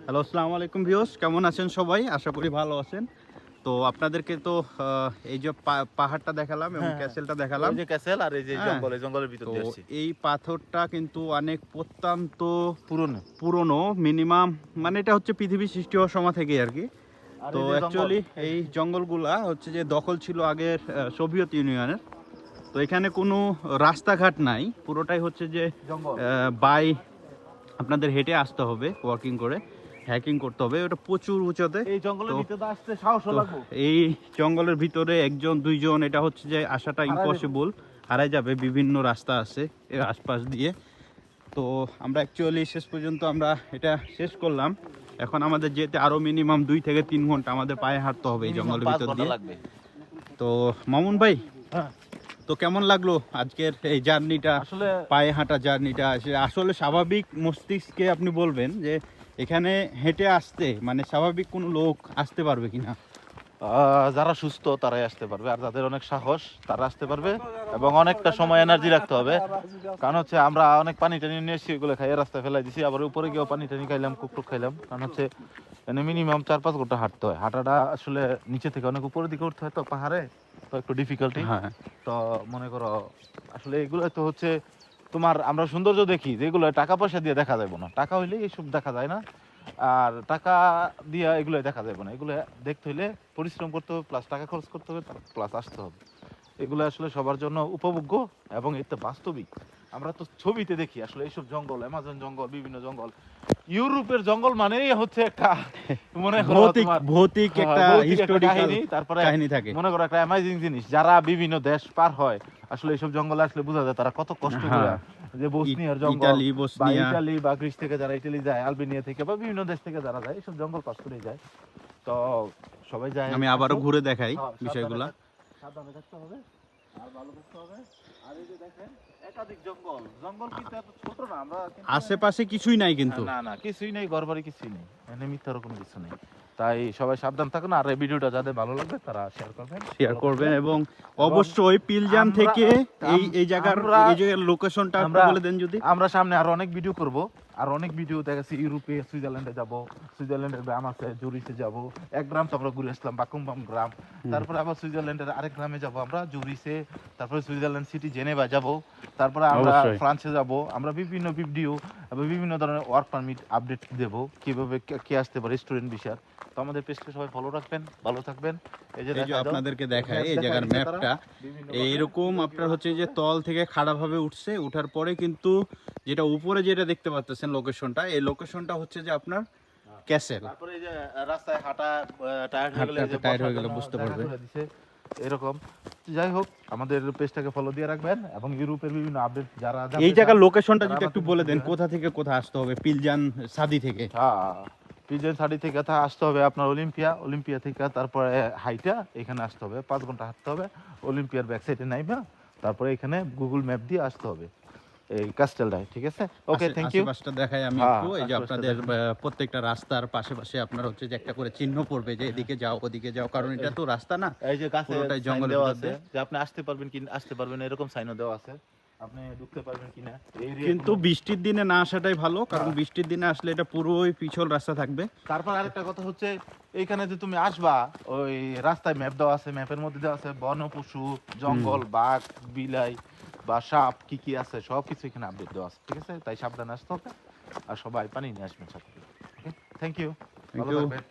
Hello, আসসালামু আলাইকুম viewers, কেমন আছেন সবাই? আশা করি ভালো আছেন। তো আপনাদেরকে তো এই যে পাহাড়টা দেখালাম এবং ক্যাসেলটা দেখালাম। ওই যে ক্যাসেল আর এই যে হ্যাঁ, জঙ্গল, এই জঙ্গলের ভিতর তো দিয়ে আসছি। এই পাথরটা কিন্তু অনেক অত্যন্ত পুরনো। পুরনো, মিনিমাম মানে এটা হচ্ছে পৃথিবী সৃষ্টি হওয়ার সময় থেকেই আর কি। আর তো এই যে জঙ্গল। অ্যাকচুয়ালি এই জঙ্গলগুলা হচ্ছে যে দখল ছিল আগের সোভিয়েত ইউনিয়নের। তো এখানে কোনো রাস্তাঘাট নাই, পুরোটাই হচ্ছে যে জঙ্গল। বাই আপনাদের হেঁটে আসতে হবে, ওয়াকিং করে হ্যাকিং করতে হবে, ওটা প্রচুর উঁচুতে। এই জঙ্গলের তো ভিতরে আসতে সাহস তো লাগবে। এই জঙ্গলের ভিতরে একজন দুইজন এটা হচ্ছে যে আসাটা ইম্পসিবল, হারাই যাবে। বিভিন্ন রাস্তা আছে এর আশপাশ দিয়ে। তো আমরা অ্যাকচুয়ালি শেষ পর্যন্ত আমরা এটা শেষ করলাম। এখন আমাদের যেতে আরো মিনিমাম 2 থেকে 3 ঘন্টা আমাদের পায়ে হাঁটতে হবে এই জঙ্গলের ভিতর দিয়ে। লাগবে। তো মামুন ভাই, হ্যাঁ। তো কেমন লাগলো আজকের এই জার্নিটা, আসলে পায়ে হাঁটা জার্নিটা? আসলে স্বাভাবিক মস্তিষ্কে আপনি বলবেন যে এখানে হেঁটে আসতে মানে স্বাভাবিক কোনো লোক আসতে পারবে কিনা? যারা সুস্থ তারাই আসতে পারবে, আর যাদের অনেক সাহস তারা আসতে পারবে, এবং অনেকটা সময় এনার্জি রাখতে হবে। কারণ হচ্ছে আমরা অনেক পানি টানি নিয়ে এসেছি, ওগুলো খাইয়ে রাস্তায় ফেলাই দিছি, আবার উপরে গিয়েও পানি টানি খাইলাম, কুকটুক খাইলাম। কারণ হচ্ছে এখানে মিনিমাম 4-5 ঘন্টা হাঁটতে হয়। হাঁটাটা আসলে নিচে থেকে অনেক উপরের দিকে উঠতে হয়, তো পাহাড়ে তো একটু ডিফিকাল্টি। হ্যাঁ, তো মনে করো আসলে এগুলো তো হচ্ছে তোমার, আমরা সৌন্দর্য দেখি যেগুলো টাকা পয়সা দিয়ে দেখা যাবে না, টাকা হইলে এইসব দেখা যায় না, আর টাকা দিয়ে এগুলো দেখা যাবে না। এগুলো দেখতে হইলে পরিশ্রম করতে হবে, প্লাস টাকা খরচ করতে হবে, প্লাস আসতে হবে। এগুলো আসলে সবার জন্য উপভোগ্য, এবং এটা বাস্তবিক। আমরা তো ছবিতে দেখি আসলে এইসব জঙ্গল, অ্যামাজন জঙ্গল, বিভিন্ন জঙ্গল। ইউরোপের জঙ্গল মানেই হচ্ছে একটা মনে করো ভৌতিক একটা হিস্টোরিক্যাল কাহিনী, তারপরে কাহিনী থাকে। মনে করো একটা অ্যামেজিং জিনিস। যারা বিভিন্ন দেশ পার হয় আসলে এইসব জঙ্গলে আসলে বোঝা যায় তারা কত কষ্ট করে, যে বসনিয়ার জঙ্গল বা ইটালি বা গ্রিস থেকে যারা ইটালি যায়, আলবেনিয়া থেকে বা বিভিন্ন দেশ থেকে যারা যায়, এইসব জঙ্গল পাস করে যায়। তো সবাই যায়। আমি আবারও ঘুরে দেখাই বিষয়গুলো। সাবধানে থাকতে হবে আর ভালো থাকতে হবে। আর এই যে দেখেন একাধিক জঙ্গল, জঙ্গল কিন্তু এত ছোট না। আমরা আশেপাশে কিছুই নাই কিন্তু। না না কিছুই নেই, ঘরবাড়ি কিছুই নেই, এখানে মিথ্যার কোনো কিছু নেই। তাই সবাই সাবধান থাকুন, আর এই ভিডিওটা যাদের ভালো লাগবে তারা শেয়ার করবেন এবং অবশ্যই পিলজান থেকে এই জায়গার লোকেশনটা একটু বলে দেন যদি। আমরা সামনে আরো অনেক ভিডিও করব, আর অনেক ভিডিও দেখাচ্ছি। ইউরোপে সুইজারল্যান্ডে যাব, সুইজারল্যান্ডের গ্রাম আছে জুরিসে যাব। এক গ্রাম তো আমরা ঘুরে আসলাম, বাকুমবাম গ্রাম। তারপরে আবার সুইজারল্যান্ডের আরেক গ্রামে যাব আমরা, জুরিসে। তারপরে সুইজারল্যান্ড সিটি জেনেভা যাব। তারপরে আমরা ফ্রান্সে যাব। আমরা বিভিন্ন ভিডিও এবং বিভিন্ন ধরনের ওয়ার্ক পারমিট আপডেট দেব, কিভাবে কে আসতে পারে স্টুডেন্ট ভিসা। তো আমাদের পেজকে সবাই ফলো রাখবেন, ভালো থাকবেন। এই যে আপনাদেরকে দেখায় এই জায়গার ম্যাপটা, এইরকম আপনার হচ্ছে যে তল থেকে খাড়াভাবে উঠছে, উঠার পরে কিন্তু যেটা উপরে যেটা দেখতে পাচ্ছেন লোকেশনটা, এই লোকেশনটা হচ্ছে যে আপনার ক্যাসেল। তারপরে এই যে রাস্তায় হাঁটা টায়ার্ড হয়ে গেলে বুঝতে পারবে এরকম। যাই হোক, আমাদের পেজটাকে ফলো দিয়ে রাখবেন, এবং ইউরোপের বিভিন্ন আপডেট যারা এই জায়গার লোকেশনটা যদি একটু বলে দেন, কোথা থেকে কোথা আসতে হবে? পিলজান সাদি থেকে। পিলজান সাদি থেকে আসতে হবে আপনার অলিম্পিয়া থেকে, তারপরে হাইটা এখানে আসতে হবে, 5 ঘন্টা হাঁটতে হবে। অলিম্পিয়ার ব্যাক সাইডে নাইবা, তারপরে এখানে গুগল ম্যাপ দিয়ে আসতে হবে এই কাস্টেলটায়। ঠিক আছে, ওকে, থ্যাংক ইউ। আশেপাশটা দেখাই আমি একটু। এই যে আপনাদের প্রত্যেকটা রাস্তার পাশে আপনার হচ্ছে যে একটা করে চিহ্ন পড়বে যে এদিকে যাও ওদিকে যাও, কারণ এটা তো রাস্তা না, এই যে গাছে পুরোটাই সাইন জঙ্গলের দেওয়া ভিতর আছে যে আপনি আসতে পারবেন কি আসতে পারবেন না, এরকম সাইনও দেওয়া আছে, আপনি ঢুকতে পারবেন কিনা। কিন্তু বৃষ্টির দিনে না আসাটাই ভালো, কারণ বৃষ্টির দিনে আসলে এটা পুরোই পিছল রাস্তা থাকবে। তারপর আরেকটা কথা হচ্ছে, এইখানে যে তুমি আসবা, ওই রাস্তায় ম্যাপ দেওয়া আছে, ম্যাপের মধ্যে দেওয়া আছে বন্য পশু, জঙ্গল, বাঘ, বিলাই বা সাপ কি কি আছে সবকিছু এখানে আপডেট দেওয়া আছে। ঠিক আছে, তাই সাবধানে আসতে হবে, আর সবাই পানি নিয়ে আসবেন সাথে। ওকে, থ্যাংক ইউ, ভালো থাকবেন।